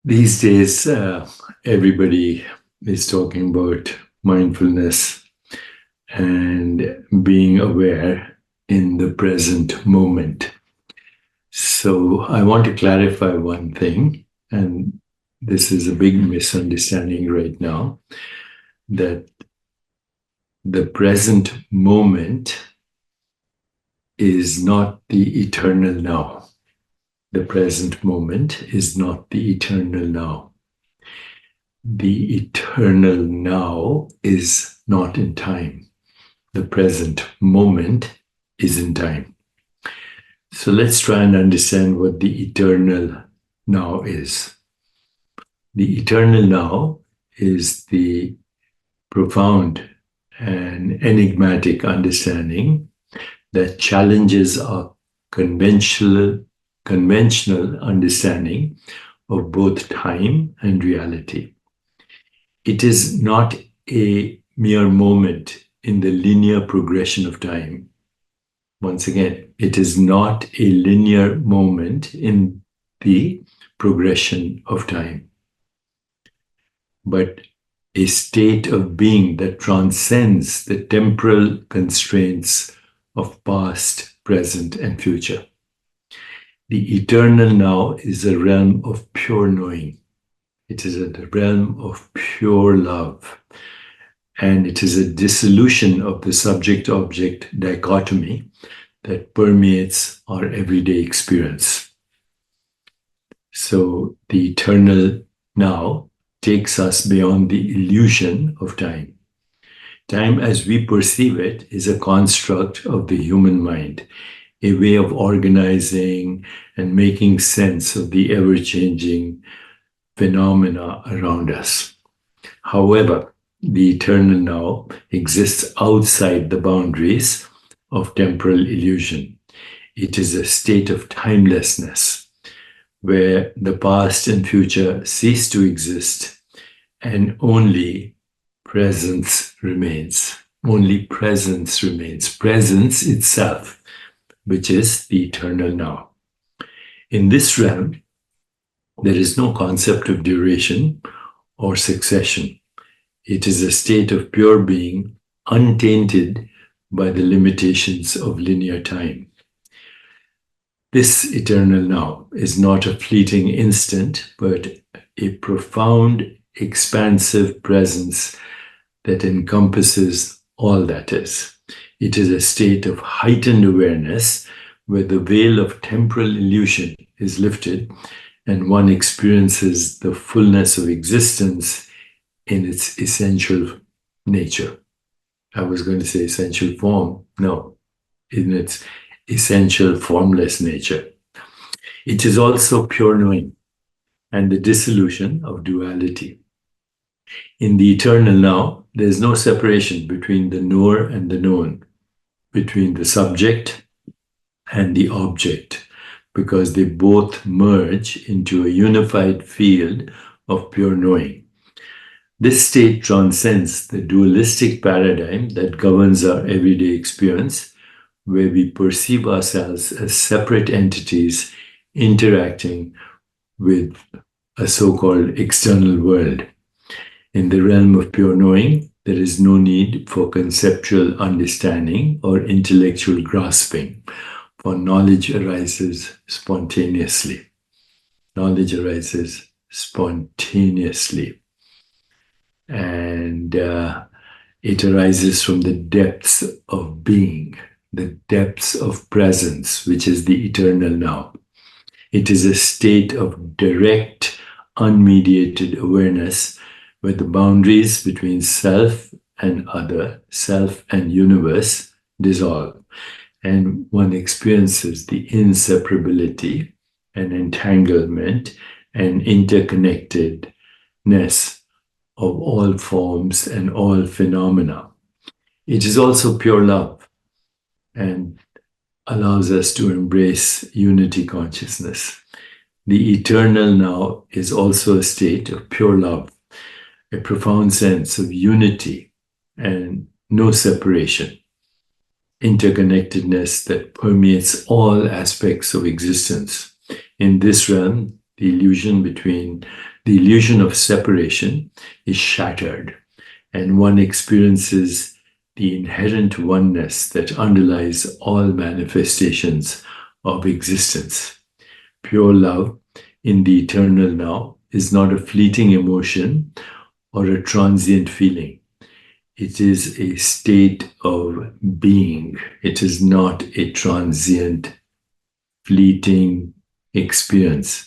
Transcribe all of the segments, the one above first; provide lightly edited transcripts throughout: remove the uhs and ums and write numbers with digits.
These days, everybody is talking about mindfulness and being aware in the present moment. So, I want to clarify one thing, and this is a big misunderstanding right now, that the present moment is not the eternal now. The present moment is not the eternal now. The eternal now is not in time. The present moment is in time. So let's try and understand what the eternal now is. The eternal now is the profound and enigmatic understanding that challenges our conventional understanding of both time and reality. It is not a mere moment in the linear progression of time. Once again, it is not a linear moment in the progression of time, but a state of being that transcends the temporal constraints of past, present, and future. The eternal now is a realm of pure knowing. It is a realm of pure love. And it is a dissolution of the subject-object dichotomy that permeates our everyday experience. So the eternal now takes us beyond the illusion of time. Time as we perceive it is a construct of the human mind, a way of organizing and making sense of the ever-changing phenomena around us. However, the eternal now exists outside the boundaries of temporal illusion. It is a state of timelessness where the past and future cease to exist and only presence remains. Only presence remains. Presence itself, which is the eternal now. In this realm, there is no concept of duration or succession. It is a state of pure being, untainted by the limitations of linear time. This eternal now is not a fleeting instant, but a profound, expansive presence that encompasses all that is. It is a state of heightened awareness where the veil of temporal illusion is lifted and one experiences the fullness of existence in its essential nature. I was going to say essential form. No, in its essential formless nature. It is also pure knowing and the dissolution of duality. In the eternal now, there is no separation between the knower and the known, between the subject and the object, because they both merge into a unified field of pure knowing. This state transcends the dualistic paradigm that governs our everyday experience, where we perceive ourselves as separate entities interacting with a so-called external world. In the realm of pure knowing, there is no need for conceptual understanding or intellectual grasping, for knowledge arises spontaneously. Knowledge arises spontaneously. And it arises from the depths of being, the depths of presence, which is the eternal now. It is a state of direct, unmediated awareness where the boundaries between self and other, self and universe dissolve, and one experiences the inseparability and entanglement and interconnectedness of all forms and all phenomena. It is also pure love and allows us to embrace unity consciousness. The eternal now is also a state of pure love, a profound sense of unity and no separation, interconnectedness that permeates all aspects of existence. In this realm, the illusion between the illusion of separation is shattered, and one experiences the inherent oneness that underlies all manifestations of existence. Pure love in the eternal now is not a fleeting emotion or a transient feeling. It is a state of being. It is not a transient, fleeting experience.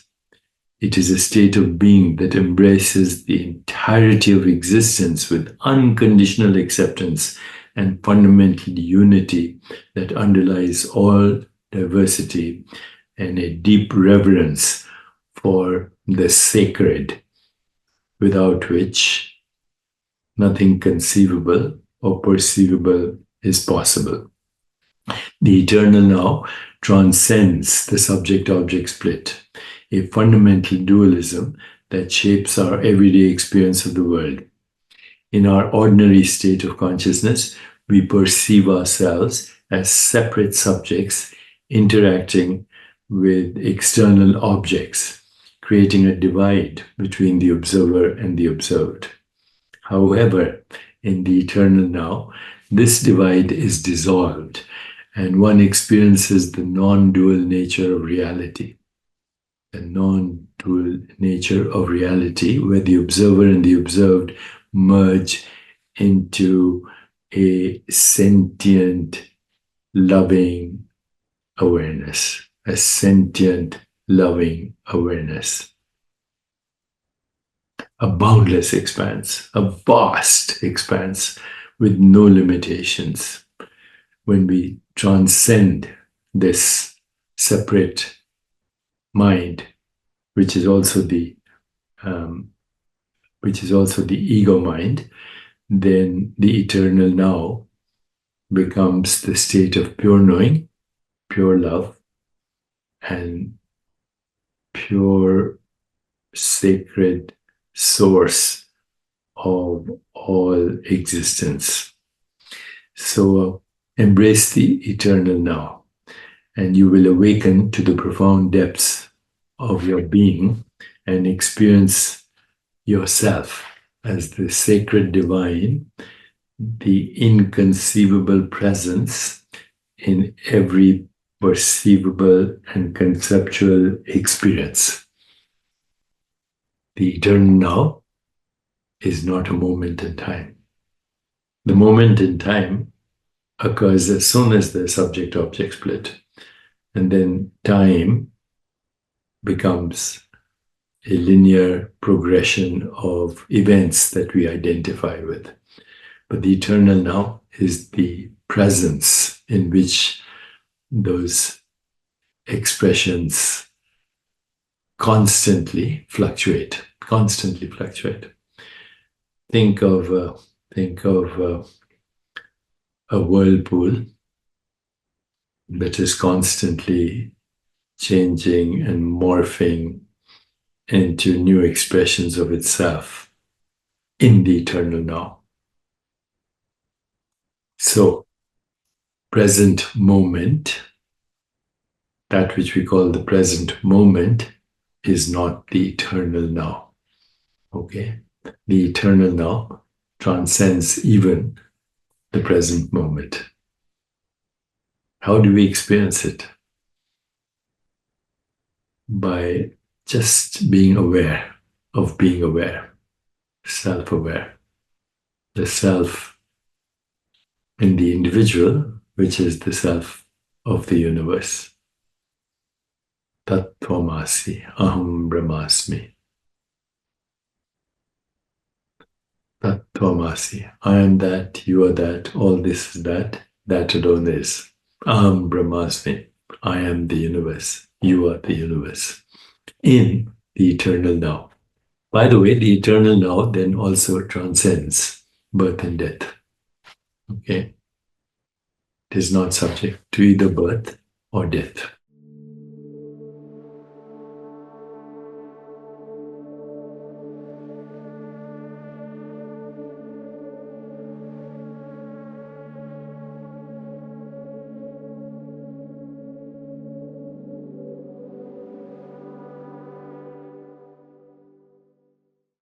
It is a state of being that embraces the entirety of existence with unconditional acceptance and fundamental unity that underlies all diversity, and a deep reverence for the sacred, without which nothing conceivable or perceivable is possible. The eternal now transcends the subject-object split, a fundamental dualism that shapes our everyday experience of the world. In our ordinary state of consciousness, we perceive ourselves as separate subjects interacting with external objects, creating a divide between the observer and the observed. However, in the eternal now, this divide is dissolved, and one experiences the non-dual nature of reality. The non-dual nature of reality, where the observer and the observed merge into a sentient, loving awareness, a sentient, loving awareness. A boundless expanse, a vast expanse with no limitations. When we transcend this separate mind, which is also the ego mind, then the eternal now becomes the state of pure knowing, pure love, and pure sacred source of all existence. So embrace the eternal now, and you will awaken to the profound depths of your being and experience yourself as the sacred divine, the inconceivable presence in every perceivable and conceptual experience. The eternal now is not a moment in time. The moment in time occurs as soon as the subject-object split, and then time becomes a linear progression of events that we identify with. But the eternal now is the presence in which those expressions constantly fluctuate. Think of a whirlpool that is constantly changing and morphing into new expressions of itself in the eternal now. So, present moment, that which we call the present moment, is not the eternal now. Okay? The eternal now transcends even the present moment. How do we experience it? By just being aware of being aware, self-aware. The self in the individual, which is the self of the universe. Tat Tvam Asi, Aham Brahmasmi. Tat Tvam Asi. I am that, you are that, all this is that, that alone is. Aham Brahmasmi. I am the universe, you are the universe. In the eternal now. By the way, the eternal now then also transcends birth and death. Okay? It is not subject to either birth or death.